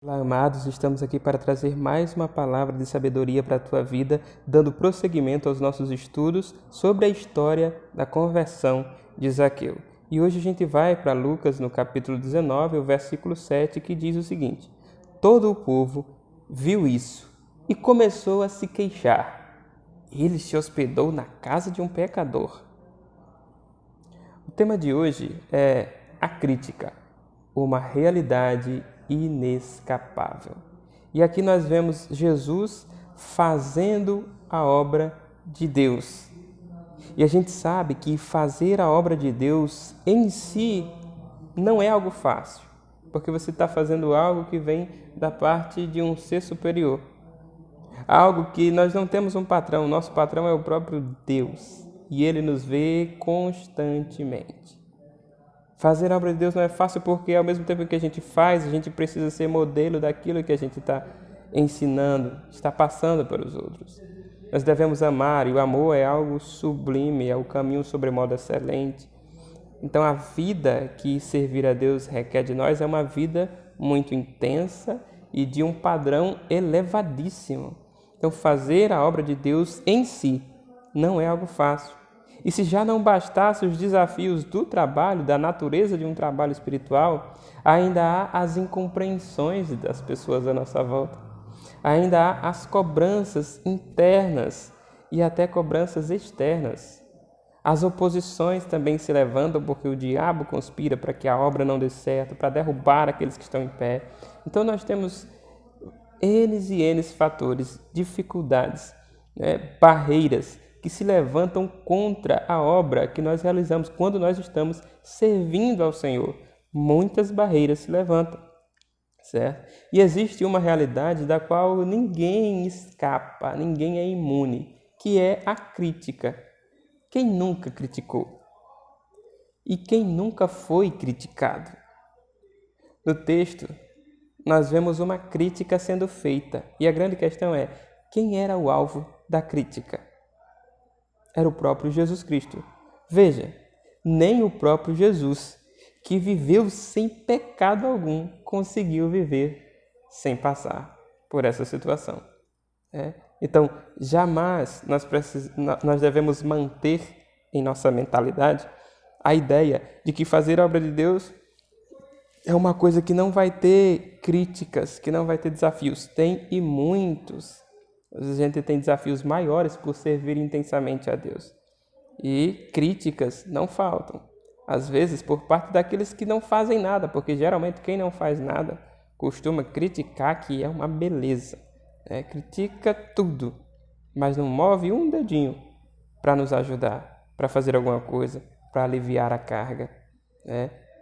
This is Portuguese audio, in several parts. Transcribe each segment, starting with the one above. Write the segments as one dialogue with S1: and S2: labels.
S1: Olá, amados, estamos aqui para trazer mais uma palavra de sabedoria para a tua vida, dando prosseguimento aos nossos estudos sobre a história da conversão de Zaqueu. E hoje a gente vai para Lucas, no capítulo 19, o versículo 7, que diz o seguinte: Todo o povo viu isso e começou a se queixar. Ele se hospedou na casa de um pecador. O tema de hoje é a crítica, uma realidade inescapável. E aqui nós vemos Jesus fazendo a obra de Deus. E a gente sabe que fazer a obra de Deus em si não é algo fácil, porque você está fazendo algo que vem da parte de um ser superior. Algo que nós não temos um patrão, nosso patrão é o próprio Deus. E Ele nos vê constantemente. Fazer a obra de Deus não é fácil porque ao mesmo tempo que a gente faz, a gente precisa ser modelo daquilo que a gente está ensinando, está passando para os outros. Nós devemos amar, e o amor é algo sublime, é o caminho sobremodo excelente. Então a vida que servir a Deus requer de nós é uma vida muito intensa e de um padrão elevadíssimo. Então fazer a obra de Deus em si não é algo fácil. E se já não bastasse os desafios do trabalho, da natureza de um trabalho espiritual, ainda há as incompreensões das pessoas à nossa volta. Ainda há as cobranças internas e até cobranças externas. As oposições também se levantam porque o diabo conspira para que a obra não dê certo, para derrubar aqueles que estão em pé. Então nós temos N fatores, dificuldades, barreiras, que se levantam contra a obra que nós realizamos quando nós estamos servindo ao Senhor. Muitas barreiras se levantam, certo? E existe uma realidade da qual ninguém escapa, ninguém é imune, que é a crítica. Quem nunca criticou? E quem nunca foi criticado? No texto, nós vemos uma crítica sendo feita. E a grande questão é, quem era o alvo da crítica? Era o próprio Jesus Cristo. Veja, nem o próprio Jesus, que viveu sem pecado algum, conseguiu viver sem passar por essa situação. Então, jamais nós devemos manter em nossa mentalidade a ideia de que fazer a obra de Deus é uma coisa que não vai ter críticas, que não vai ter desafios. Tem e muitos. A gente tem desafios maiores por servir intensamente a Deus. E críticas não faltam. Às vezes por parte daqueles que não fazem nada, porque geralmente quem não faz nada costuma criticar que é uma beleza. Critica tudo, mas não move um dedinho para nos ajudar, para fazer alguma coisa, para aliviar a carga.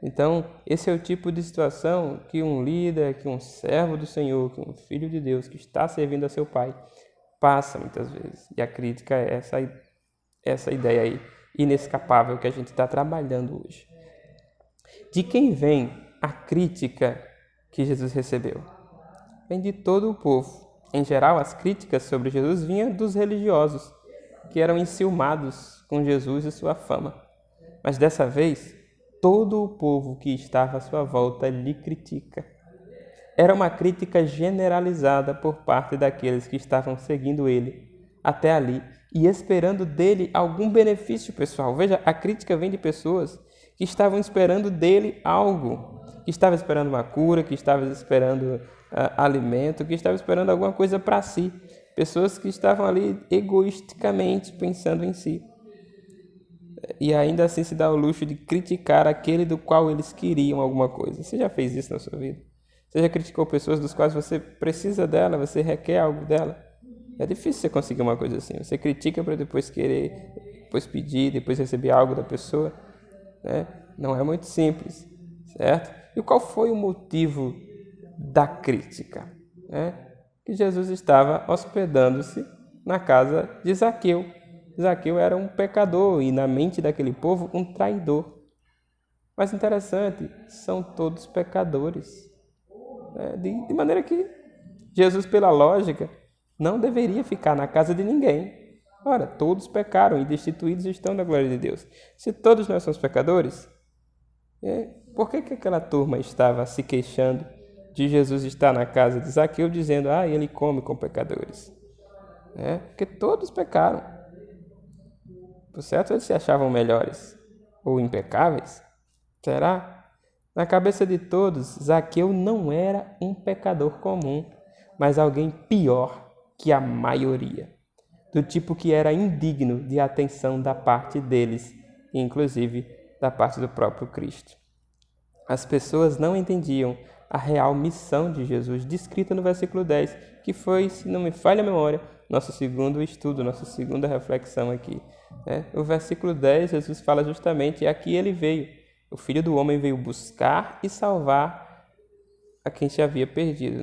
S1: Então, esse é o tipo de situação que um líder, que um servo do Senhor, que um filho de Deus que está servindo a seu Pai passa muitas vezes. E a crítica é essa ideia aí, inescapável que a gente está trabalhando hoje. De quem vem a crítica que Jesus recebeu? Vem de todo o povo. Em geral, as críticas sobre Jesus vinham dos religiosos, que eram enciumados com Jesus e sua fama. Mas dessa vez, todo o povo que estava à sua volta lhe critica. Era uma crítica generalizada por parte daqueles que estavam seguindo ele até ali e esperando dele algum benefício pessoal. Veja, a crítica vem de pessoas que estavam esperando dele algo, que estavam esperando uma cura, que estavam esperando alimento, que estavam esperando alguma coisa para si. Pessoas que estavam ali egoisticamente pensando em si. E ainda assim se dá o luxo de criticar aquele do qual eles queriam alguma coisa. Você já fez isso na sua vida? Você já criticou pessoas dos quais você precisa dela, você requer algo dela? É difícil você conseguir uma coisa assim. Você critica para depois querer, depois pedir, depois receber algo da pessoa. Não é muito simples, certo? E qual foi o motivo da crítica? Que Jesus estava hospedando-se na casa de Zaqueu. Zaqueu era um pecador e, na mente daquele povo, um traidor. Mas interessante, são todos pecadores. De maneira que Jesus, pela lógica, não deveria ficar na casa de ninguém. Ora, todos pecaram e destituídos estão da glória de Deus. Se todos nós somos pecadores, por que aquela turma estava se queixando de Jesus estar na casa de Zaqueu dizendo, ele come com pecadores. Porque todos pecaram. Por certo, eles se achavam melhores ou impecáveis? Será? Na cabeça de todos, Zaqueu não era um pecador comum, mas alguém pior que a maioria, do tipo que era indigno de atenção da parte deles, inclusive da parte do próprio Cristo. As pessoas não entendiam a real missão de Jesus, descrita no versículo 10, que foi, se não me falha a memória, nosso segundo estudo, nossa segunda reflexão aqui. O versículo 10, Jesus fala justamente, aqui ele veio, o Filho do Homem veio buscar e salvar a quem se havia perdido.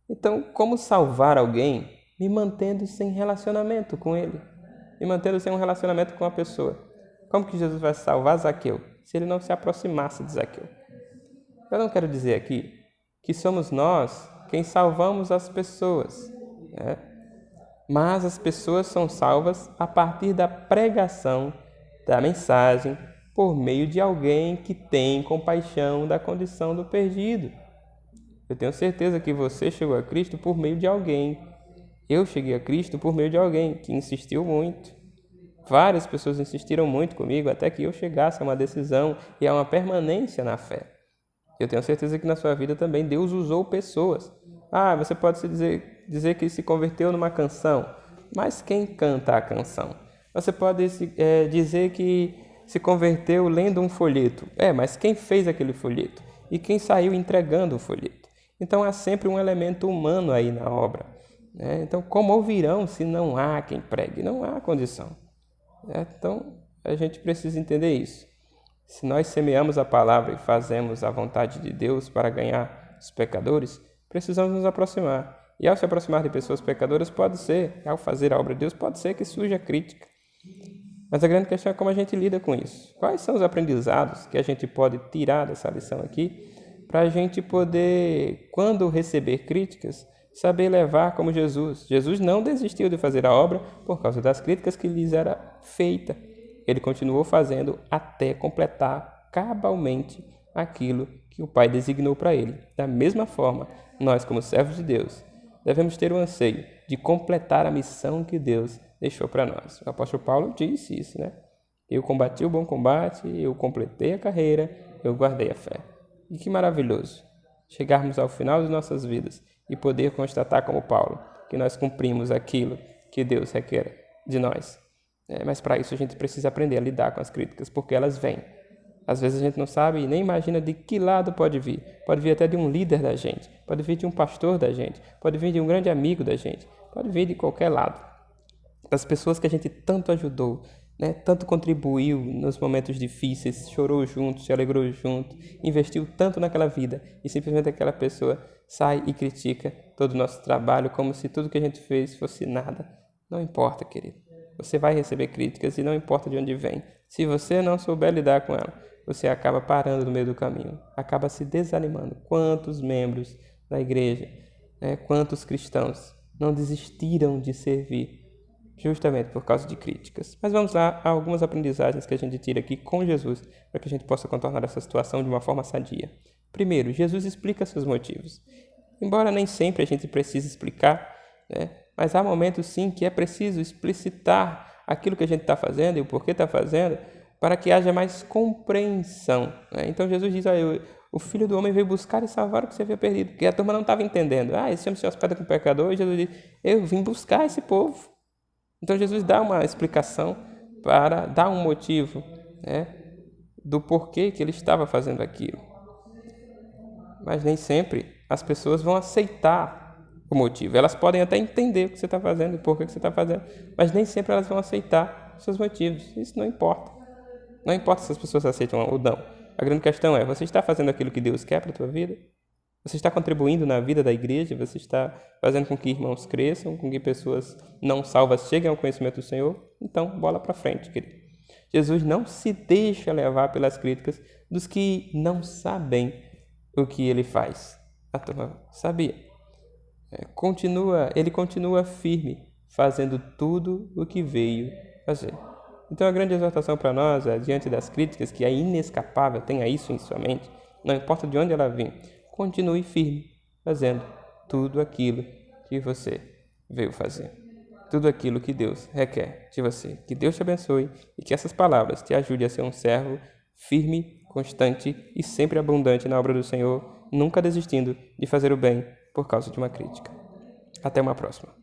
S1: Então, como salvar alguém? Me mantendo sem relacionamento com ele, me mantendo sem um relacionamento com a pessoa. Como que Jesus vai salvar Zaqueu se ele não se aproximasse de Zaqueu? Eu não quero dizer aqui que somos nós quem salvamos as pessoas, mas as pessoas são salvas a partir da pregação da mensagem por meio de alguém que tem compaixão da condição do perdido. Eu tenho certeza que você chegou a Cristo por meio de alguém. Eu cheguei a Cristo por meio de alguém que insistiu muito. Várias pessoas insistiram muito comigo até que eu chegasse a uma decisão e a uma permanência na fé. Eu tenho certeza que na sua vida também Deus usou pessoas. Você pode dizer que se converteu numa canção, mas quem canta a canção? Você pode dizer que se converteu lendo um folheto. Mas quem fez aquele folheto? E quem saiu entregando o folheto? Então há sempre um elemento humano aí na obra. Então, como ouvirão se não há quem pregue? Não há condição. Então, a gente precisa entender isso. Se nós semeamos a palavra e fazemos a vontade de Deus para ganhar os pecadores, precisamos nos aproximar. E ao se aproximar de pessoas pecadoras, pode ser, ao fazer a obra de Deus, pode ser que surja crítica. Mas a grande questão é como a gente lida com isso. Quais são os aprendizados que a gente pode tirar dessa lição aqui, para a gente poder, quando receber críticas, saber levar como Jesus. Jesus não desistiu de fazer a obra por causa das críticas que lhes era feita. Ele continuou fazendo até completar cabalmente aquilo que o Pai designou para ele. Da mesma forma, nós, como servos de Deus, devemos ter o anseio de completar a missão que Deus deixou para nós. O apóstolo Paulo disse isso, Eu combati o bom combate, eu completei a carreira, eu guardei a fé. E que maravilhoso chegarmos ao final de nossas vidas e poder constatar como Paulo que nós cumprimos aquilo que Deus requer de nós. Mas para isso a gente precisa aprender a lidar com as críticas, porque elas vêm. Às vezes a gente não sabe e nem imagina de que lado pode vir. Pode vir até de um líder da gente, pode vir de um pastor da gente, pode vir de um grande amigo da gente, pode vir de qualquer lado. Das pessoas que a gente tanto ajudou, tanto contribuiu nos momentos difíceis, chorou junto, se alegrou junto, investiu tanto naquela vida e simplesmente aquela pessoa sai e critica todo o nosso trabalho como se tudo que a gente fez fosse nada. Não importa, querido. Você vai receber críticas e não importa de onde vem. Se você não souber lidar com ela, você acaba parando no meio do caminho, acaba se desanimando. Quantos membros da igreja, quantos cristãos não desistiram de servir justamente por causa de críticas? Mas vamos lá a algumas aprendizagens que a gente tira aqui com Jesus para que a gente possa contornar essa situação de uma forma sadia. Primeiro, Jesus explica seus motivos. Embora nem sempre a gente precise explicar, mas há momentos sim que é preciso explicitar aquilo que a gente está fazendo e o porquê está fazendo para que haja mais compreensão. Então Jesus diz, o Filho do Homem veio buscar e salvar o que se havia perdido, porque a turma não estava entendendo. Esse homem se hospeda com pecador, e Jesus diz, eu vim buscar esse povo. Então Jesus dá uma explicação para dar um motivo do porquê que ele estava fazendo aquilo. Mas nem sempre as pessoas vão aceitar o motivo. Elas podem até entender o que você está fazendo e por que você está fazendo, mas nem sempre elas vão aceitar os seus motivos. Isso não importa. Não importa se as pessoas aceitam ou não. A grande questão é, você está fazendo aquilo que Deus quer para a tua vida? Você está contribuindo na vida da igreja? Você está fazendo com que irmãos cresçam, com que pessoas não salvas cheguem ao conhecimento do Senhor? Então, bola para frente, querido. Jesus não se deixa levar pelas críticas dos que não sabem o que ele faz. A turma sabia. Ele continua firme, fazendo tudo o que veio fazer. Então a grande exortação para nós é, diante das críticas, que é inescapável, tenha isso em sua mente, não importa de onde ela vem, continue firme, fazendo tudo aquilo que você veio fazer. Tudo aquilo que Deus requer de você. Que Deus te abençoe e que essas palavras te ajudem a ser um servo firme, constante e sempre abundante na obra do Senhor, nunca desistindo de fazer o bem por causa de uma crítica. Até uma próxima.